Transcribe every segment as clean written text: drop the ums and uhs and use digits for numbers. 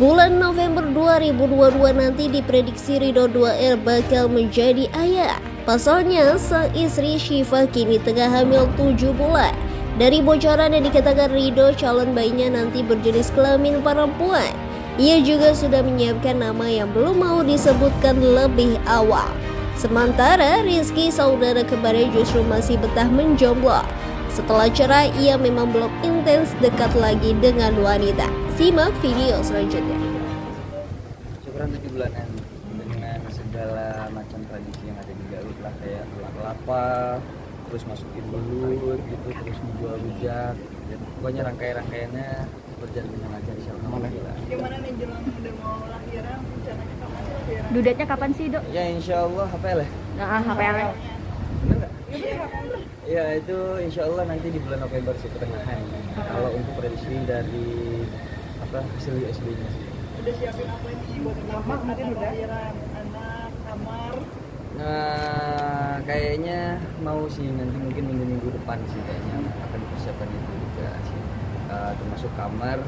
Bulan November 2022 nanti diprediksi Ridho 2R bakal menjadi ayah. Pasalnya, sang istri Syifa kini tengah hamil 7 bulan. Dari bocoran yang dikatakan Ridho, calon bayinya nanti berjenis kelamin perempuan. Ia juga sudah menyiapkan nama yang belum mau disebutkan lebih awal. Sementara Rizky, saudara kembarnya, justru masih betah menjomblo. Setelah cerai, ia memang belum intens dekat lagi dengan wanita. Simak video selanjutnya. Syukuran 7 bulanan dengan segala macam tradisi yang ada di Garut lah, kayak kelapa, terus masukin belut gitu, terus menjual rujak, dan pokoknya rangkaian-rangkaiannya berjalan dengan lancar insyaallah. Gimana nih jelang udah mau lahiran, rencananya kapan sih lahiran? Dudetnya kapan sih, Dok? Ya insyaallah HPL ya? Nah, HPL. Bener nggak? Ya itu insyaallah nanti di bulan November sih, pertengahan. Kalau untuk prediksi dari hasil USG-nya sih. Udah siapin apa nih buat nama mungkin udah lahiran, anak, kamar? Nah, kayaknya mau sih nanti mungkin minggu-minggu depan sih kayaknya akan dipersiapkan itu juga sih. Termasuk kamar,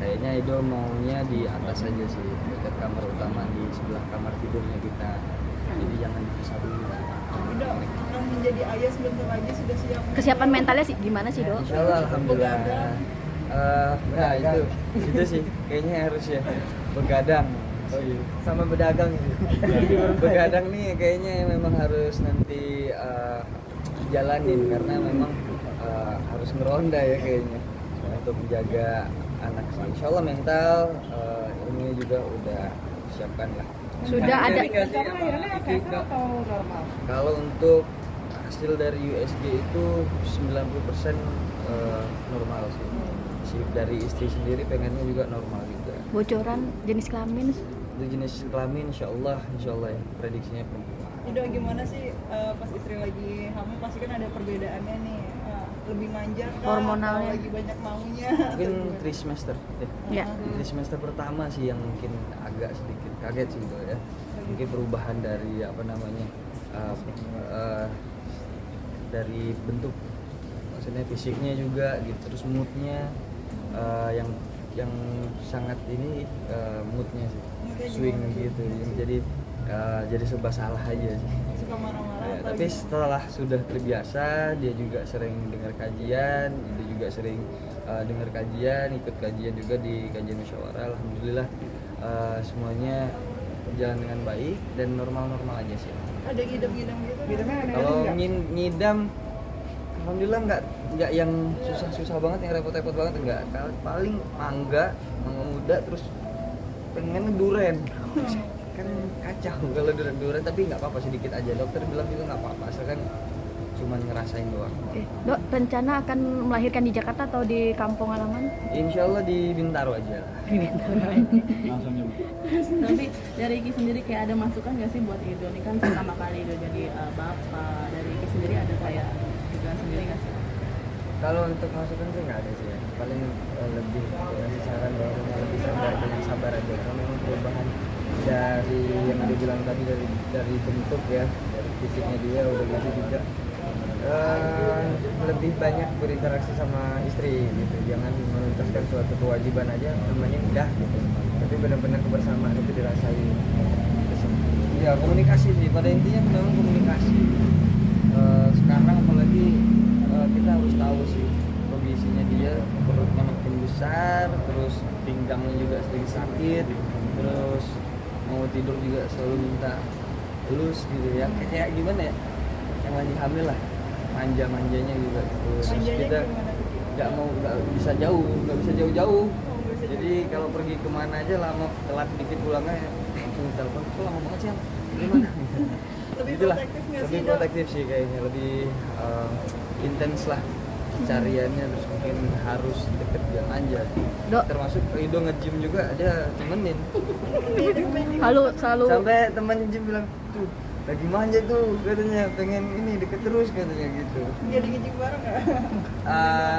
kayaknya Edo maunya di atas aja sih, dekat kamar utama di sebelah kamar tidurnya kita. Jadi jangan dipisah dulu. Udah akan menjadi ayah sebentar lagi, sudah siap? Kesiapan mentalnya sih gimana sih, Dok? Insyaallah alhamdulillah. Nah itu sih kayaknya harus ya begadang. Sama berdagang begadang nih kayaknya memang harus nanti jalanin karena memang harus ngeronda ya kayaknya untuk menjaga anak sih. Insyaallah mental ini juga udah siapkan lah. Sudah ada. Kalau untuk hasil dari USG itu 90% normal sih. Dari istri sendiri pengennya juga normal juga. Bocoran jenis kelamin? Itu jenis kelamin insyaallah ya prediksinya perempuan. Udah gimana sih pas istri lagi hamil pasti kan ada perbedaannya nih, lebih manja kah? Hormonalnya. Atau lagi banyak maunya? Mungkin trimester Ya. trimester pertama sih yang mungkin agak sedikit kaget sih gitu ya. Mungkin perubahan dari dari bentuk, maksudnya fisiknya juga gitu, terus moodnya yang sangat ini moodnya sih swing gitu, jadi serba salah aja sih. Suka marah-marah Ya, atau tapi gimana? setelah sudah terbiasa, dia juga sering dengar kajian, dia juga sering dengar kajian, ikut kajian juga di kajian musyawarah. Alhamdulillah semuanya berjalan dengan baik dan normal-normal aja sih. Ada ngidam-ngidam gitu? Kalau ngidam, alhamdulillah nggak yang susah-susah banget, yang repot-repot banget enggak. Paling mangga muda, terus pengen duren. Kan kacau kalau duren, tapi nggak apa-apa, sedikit aja. Dokter bilang juga nggak apa-apa, asalkan cuma ngerasain doang. Oke. Dok, rencana akan melahirkan di Jakarta atau di kampung halaman? Insyaallah di Bintaro aja lah. Tapi dari Iki sendiri kayak ada masukan nggak sih buat Edo? Ini kan pertama kali Edo jadi bapak. Dari Iki sendiri ada kayak tujuan sendiri nggak sih? Kalau untuk masukan sih nggak ada sih ya. Paling lebih kasih saran bahwa lebih sabar aja. Karena memang perubahan dari yang dia bilang tadi, dari bentuk ya, dari fisiknya dia udah gitu juga. Lebih banyak berinteraksi sama istri gitu, jangan menuntaskan suatu kewajiban aja namanya udah gitu, tapi benar-benar kebersamaan itu dirasain. Ya komunikasi sih, pada intinya memang komunikasi. Sekarang apalagi kita harus tahu sih kondisinya dia, perutnya makin besar, terus pinggangnya juga sering sakit, terus mau tidur juga selalu minta elus gitu ya, kayak gimana ya, yang lagi hamil lah, manja-manjanya juga terus kita nggak bisa jauh-jauh. Jadi kalau pergi kemana aja lama, telat dikit pulangnya langsung telepon, kok lama banget sih yang gimana. Lebih Itulah, protektif nggak lebih sih, Dok? protektif sih kayaknya, lebih intens lah cariannya, terus mungkin harus deket dia manja. Dok. Termasuk Rido nge-gym juga ada temenin. Selalu Sampai teman gym bilang, tuh lagi manja tuh katanya, pengen ini deket terus katanya gitu. Jadi ngejim bareng nggak?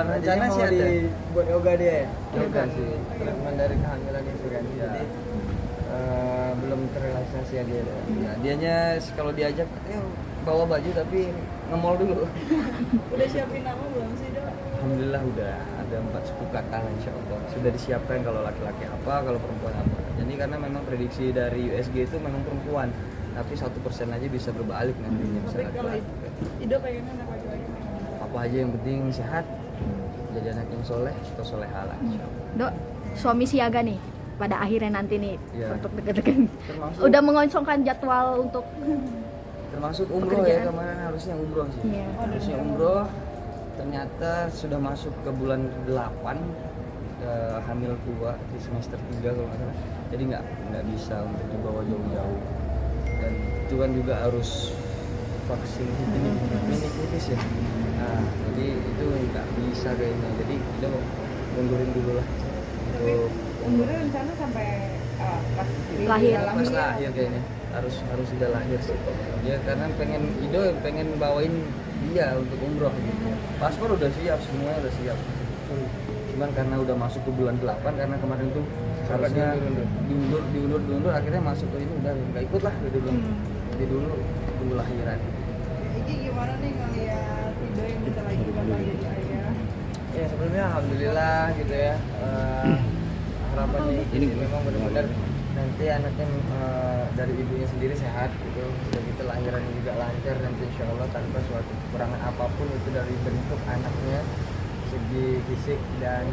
Rencana sih ada buat yoga dia ya? yoga sih, teman dari kehamilan itu kan. Iya. Jadi belum terrealisasi ya dia. Nah, dianya kalau diajak bawa baju tapi nge-mall dulu. Udah siapin nama belum sih, Dok? Alhamdulillah udah. ada 4 suku kata insya Allah. Sudah disiapkan kalau laki-laki apa, kalau perempuan apa. Jadi karena memang prediksi dari USG itu memang perempuan, tapi 1% aja bisa berbalik nantinya. Bisa Tapi kalau laki-laki. Ido pengennya anak laki-laki. Apa aja yang penting sehat, jadi anak yang soleh atau soleha lah insya Allah. Dok, suami siaga nih pada akhirnya nanti nih Iya. untuk deket-deket. Termasuk Udah mengosongkan jadwal untuk termasuk umroh pekerjaan. ya, kemarin harusnya umroh sih. Iya. Harusnya umroh, ternyata sudah masuk ke bulan 8, hamil tua di semester 3 kalau nggak salah. Jadi nggak bisa untuk dibawa jauh-jauh. Dan itu kan juga harus vaksin meningitis ya. Nah, jadi itu nggak bisa kayaknya. Jadi kita mundurin dulu lah untuk Umurnya rencana sampai pas Lahir. pas lahir kayaknya harus sudah lahir sih ya, karena pengen bawain dia untuk umroh gitu. Paspor udah siap, semuanya udah siap, cuman karena udah masuk ke bulan 8, karena kemarin tuh harusnya diundur akhirnya masuk ke ini udah nggak ikut lah gitu belum. Jadi dulu tunggu lahiran. Iki gimana nih ngeliat Ido yang bisa lagi bakal jadi ayah? Ya sebelumnya alhamdulillah gitu ya. Harapannya ini memang benar-benar nanti anaknya dari ibunya sendiri sehat gitu, udah gitu lahirannya juga lancar, dan insya Allah tanpa suatu kekurangan apapun itu dari bentuk anaknya, segi fisik dan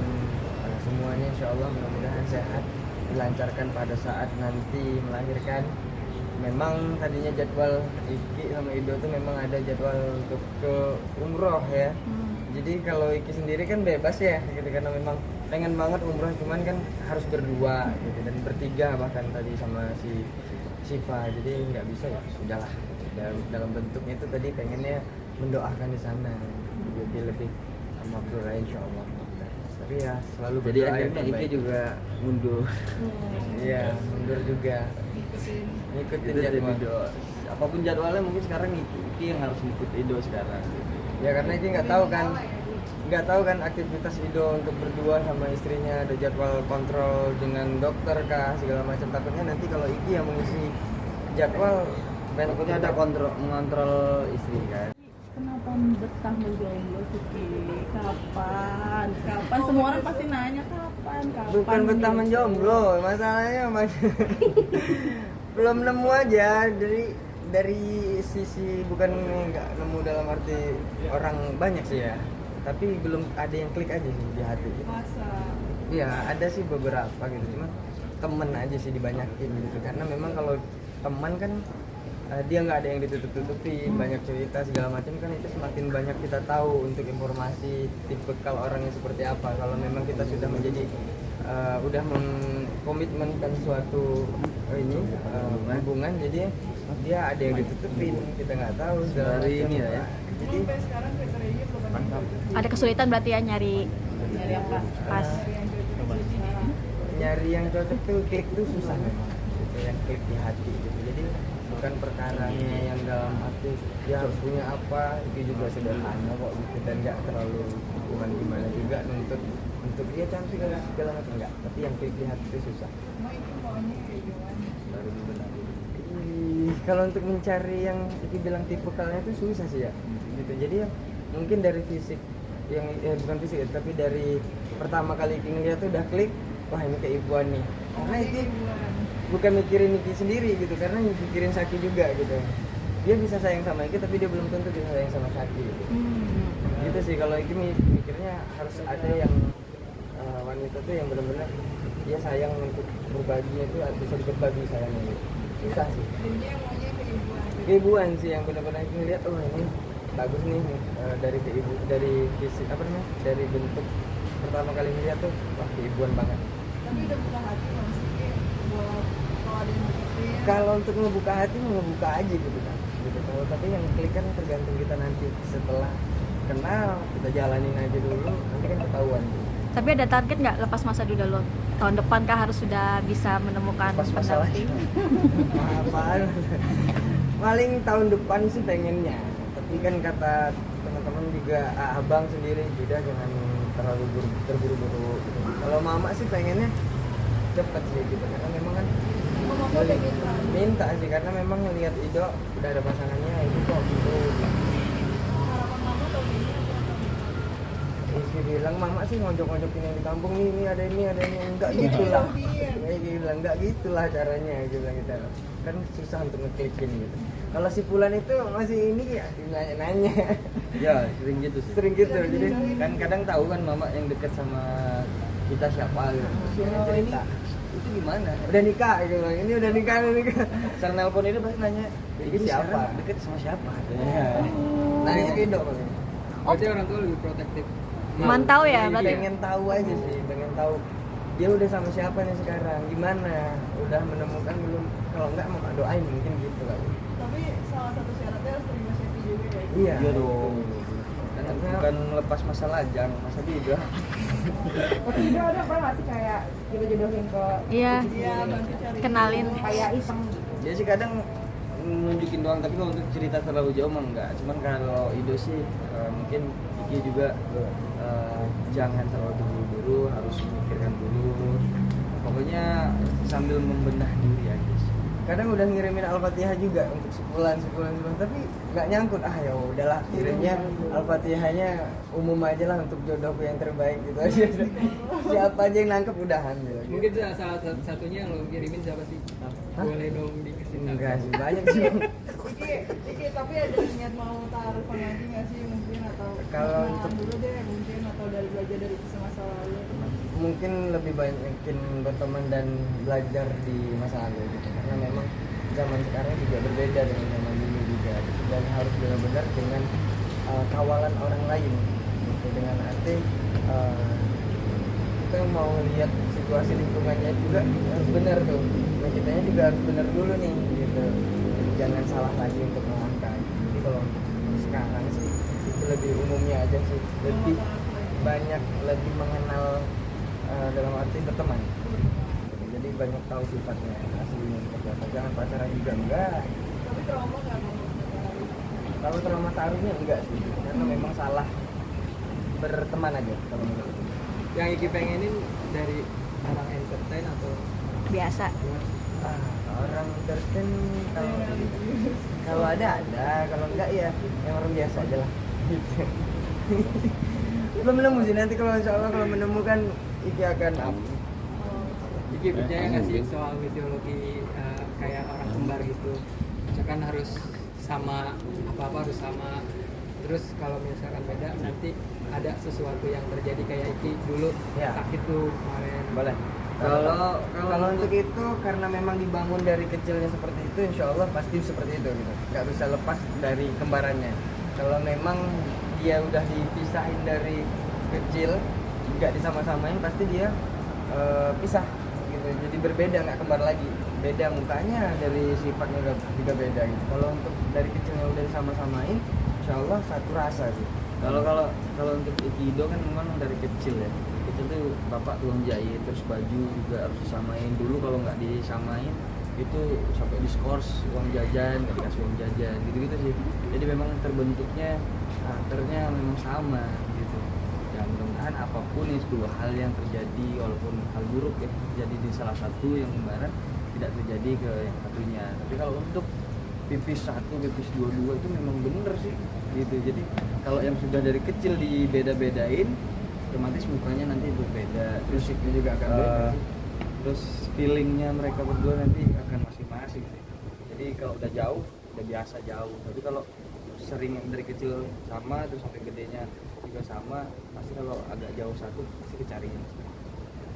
semuanya insya Allah mudah-mudahan sehat, dilancarkan pada saat nanti melahirkan. Memang tadinya jadwal Iki sama Ido tuh memang ada jadwal untuk ke umroh ya. Jadi kalau Iki sendiri kan bebas ya gitu, karena memang pengen banget umroh, cuman kan harus berdua gitu dan bertiga bahkan tadi sama si Siva. Jadi nggak bisa ya sudahlah. Dalam bentuknya itu tadi pengennya mendoakan di sana jadi lebih makbul insya Allah. Tapi ya selalu Jadi berdoa yang akhirnya terbaik. Iki juga mundur. Iya mundur juga. Ngikutin jadwal. Ido. Apapun jadwalnya mungkin sekarang Iki yang harus ngikut Ido sekarang. Ya karena Iki nggak tahu kan aktivitas Ido untuk berdua sama istrinya, ada jadwal kontrol dengan dokter kah segala macam. Takutnya nanti kalau Iki yang mengisi jadwal Takutnya ada mengontrol istri kan. Kenapa betah menjomblo Suki? Kapan? Semua orang pasti nanya kapan? bukan betah menjomblo, masalahnya belum nemu aja dari sisi, bukan nggak nemu dalam arti orang banyak sih ya, tapi belum ada yang klik aja sih di hati. Masa Iya ada sih beberapa gitu, cuma temen aja sih dibanyakin gitu, karena memang kalau teman kan dia nggak ada yang ditutup-tutupin, banyak cerita segala macam kan, itu semakin banyak kita tahu untuk informasi tipe kalau orangnya seperti apa. Kalau memang kita sudah menjadi udah mengkomitmenkan suatu hubungan, jadi dia ada yang ditutupin, kita nggak tahu segala Dari macam. ini ya. Jadi sampai sekarang kriterianya belum ada. ada kesulitan berarti ya nyari yang pas. pas. nyari yang cocok tuh klik tuh susah memang gitu, yang klik di hati gitu. Jadi bukan perkaranya yang dalam arti dia harus punya apa, itu juga sederhana kok gitu, dan nggak terlalu gimana juga untuk dia cantik dan segala macam, enggak, tapi yang klik di hati itu susah. Emang itu maunya kayak gimana? Baru dibenahi. Kalau untuk mencari yang Iki bilang tipikalnya itu susah sih ya gitu. Jadi ya mungkin dari fisik yang bukan fisik ya, tapi dari pertama kali Iki ngeliat tuh udah klik, wah ini keibuan nih, karena Iki bukan mikirin Iki sendiri gitu, karena mikirin Saki juga gitu. Dia bisa sayang sama Iki tapi dia belum tentu bisa sayang sama Saki gitu. Gitu sih kalau Iki mikirnya harus ada yang wanita tuh yang benar-benar dia sayang untuk berbaginya itu bisa berbagi sayangnya gitu. Susah sih. Dan dia maunya keibuan. Keibuan sih yang benar-benar Iki ngeliat, oh ini bagus nih dari fisik apa namanya, dari bentuk pertama kali ngeliat tuh wah keibuan banget. Tapi udah buka hati nggak sih kayak buat kalau ada yang deketin? Kalau untuk ngebuka hati mau ngebuka aja gitu kan gitu. Kalau tapi yang klik kan tergantung kita nanti setelah kenal, kita jalanin aja dulu, nanti kan ketahuan. Tapi ada target nggak lepas masa dulu lo? Tahun depan kah harus sudah bisa menemukan Pas masalah pendamping? apaan paling tahun depan sih pengennya, tapi kan kata teman-teman juga abang sendiri tidak, jangan terlalu terburu-buru gitu. Kalau mama sih pengennya cepet sih gitu, karena memang kan Mama udah minta sih, karena memang ngelihat Ido udah ada pasangannya itu kok gitu. harapan mama tahun ini apa? istri bilang mama sih ngojok-ngojokin yang di kampung nih, ini ada ini enggak gitu lah. Kayak bilang enggak gitulah caranya gitu kita. Kan susah untuk ngeklikin gitu. Kalau si Fulan itu masih ini ya nanya-nanya. Ya sering gitu sih. Sering gitu. Jadi Kan kadang tahu kan mama yang deket sama kita siapa gitu. Dia Oh, ini cerita. itu gimana? Udah nikah gitu bilang. Ini udah nikah. Cara nelpon ini pasti nanya, Ini ini siapa? siapa? Deket sama siapa? Nanya ke Indo Bang. Berarti orang tua lebih protektif. Mantau ya Jadi berarti. pengen tahu aja sih, pengen tahu dia udah sama siapa nih sekarang, gimana, udah menemukan belum, kalau enggak mau doain mungkin gitu kali. Tapi salah satu syaratnya harus terima CV juga ya. Iya. Iya dong. Karena bukan lepas masa lajang, masa beda. Waktu itu ada pernah nggak sih kayak jodoh-jodohin ke Iya, Iya, bantu cari. kenalin. kayak iseng gitu? Dia sih kadang nunjukin doang, tapi kalau untuk cerita terlalu jauh mah enggak. Cuman kalau Ido sih mungkin Iki juga jangan terlalu terburu-buru, harus memikirkan dulu. Pokoknya sambil membenah diri aja sih. Kadang udah ngirimin Al-Fatihah juga untuk sebulan, tapi nggak nyangkut. Ah ya udahlah, kirimnya Al-Fatihahnya umum aja lah untuk jodohku yang terbaik gitu aja. Siapa aja yang nangkep udahan gitu. Mungkin salah satunya yang lo kirimin siapa sih? Hah? Boleh dong dikasih tahu. Enggak sih, banyak sih. Iki tapi ada niat mau taruhan lagi nggak sih mungkin atau Kalau kenalan untuk- dulu deh mungkin atau dari belajar dari kisah masa lalu. Mungkin lebih banyakin berteman dan belajar di masa lalu gitu. Karena memang zaman sekarang juga berbeda dengan zaman dulu juga gitu. Dan harus benar-benar dengan kawalan orang lain gitu. Dengan arti kita mau lihat situasi lingkungannya juga harus benar tuh. Nah kitanya juga harus benar dulu nih gitu. Jangan salah lagi untuk melangkah. Jadi kalau untuk sekarang sih itu lebih umumnya aja sih, lebih banyak lebih mengenal dalam arti berteman. Jadi banyak tahu sifatnya aslinya seperti apa. Jangan pacaran juga enggak. Tapi trauma nggak mau. Kalau trauma taruhnya enggak sih, karena memang salah berteman aja kalau menurut aku. Yang Iki pengenin dari orang entertain atau Biasa. gimana? Orang entertain kalau ada, kalau enggak ya yang orang biasa aja lah. Gitu. Belum nemu sih, nanti kalau insya Allah kalau menemukan Iki akan Iki percaya nggak sih soal mitologi kayak orang kembar gitu? Misalkan harus sama, apa-apa harus sama. Terus kalau misalkan beda nanti ada sesuatu yang terjadi kayak Iki dulu Ya. sakit tuh kemarin. boleh. Kalau untuk itu karena memang dibangun dari kecilnya seperti itu, insya Allah pasti seperti itu gitu. Nggak bisa lepas dari kembarannya. Kalau memang dia udah dipisahin dari kecil, nggak disama-samain, pasti dia pisah gitu. Jadi berbeda, nggak kembar lagi. Beda mukanya, dari sifatnya juga beda gitu. Kalau untuk dari kecilnya udah disama-samain, insya Allah satu rasa sih. Kalau untuk Ikido kan memang dari kecil ya. Kecil tuh bapak tukang jahit, terus baju juga harus disamain. Dulu kalau nggak disamain itu sampai diskors uang jajan, nggak dikasih uang jajan, gitu-gitu sih. Jadi memang terbentuknya karakternya memang sama gitu. Ya mudah-mudahan apapun itu hal yang terjadi, walaupun hal buruk ya terjadi di salah satu yang kembaran, tidak terjadi ke yang satunya. Tapi kalau untuk pipis 1, pipis 22 itu memang bener sih gitu. Jadi kalau yang sudah dari kecil dibeda-bedain, otomatis mukanya nanti berbeda, terus Fisiknya juga akan beda sih. terus feelingnya mereka berdua nanti akan masing-masing sih. Jadi kalau udah jauh udah biasa jauh, tapi kalau sering dari kecil sama terus sampai gedenya juga sama, pasti kalau agak jauh satu pasti kecariin.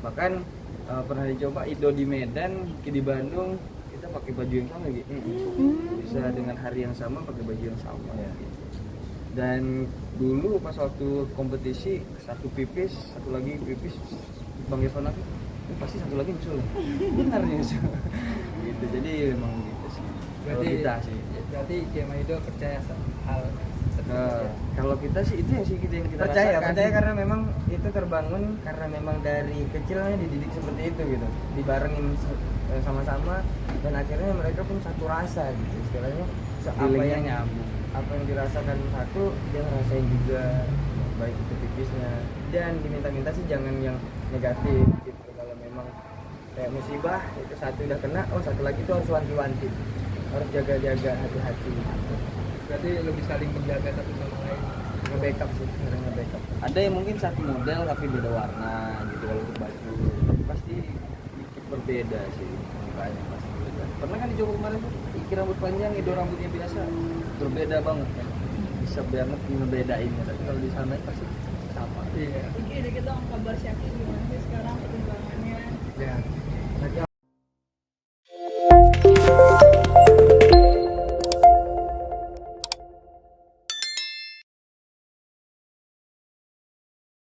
Bahkan pernah dicoba Ido di Medan, Ki di Bandung, kita pakai baju yang sama gitu. Bisa dengan hari yang sama pakai baju yang sama gitu. Dan dulu pas waktu kompetisi satu pipis, satu lagi pipis, Bang Irfan aku, ini pasti satu lagi nyusul. Benar nyusul. Gitu. Jadi memang gitu sih. Kalau kita sih. Berarti Iki sama Ido percaya hal tersebut ya? Kalau kita sih itu yang kita percaya rasakan. karena memang itu terbangun karena memang dari kecilnya dididik seperti itu gitu, dibarengin sama-sama dan akhirnya mereka pun satu rasa gitu istilahnya. Apa Feelingnya yang nyambung. apa yang dirasakan satu dia ngerasain juga, baik itu tipisnya. Dan diminta-minta sih jangan yang negatif gitu. Kalau memang kayak musibah itu satu udah kena, oh satu lagi tuh harus wanti-wanti, harus jaga-jaga hati-hati gitu. Berarti lebih saling menjaga satu sama lain. nge-backup sih, sering nge-backup. Ada yang mungkin satu model tapi beda warna gitu kalau untuk baju. Tapi pasti dikit berbeda sih mukanya pasti beda. Pernah kan di Joko kemarin tuh Iki rambut panjang, Edo rambutnya biasa, berbeda banget kan. Bisa banget ngebedainnya. Tapi kalau di sana pasti sama. Iya. Iki dikit dong kabar Syaki gimana?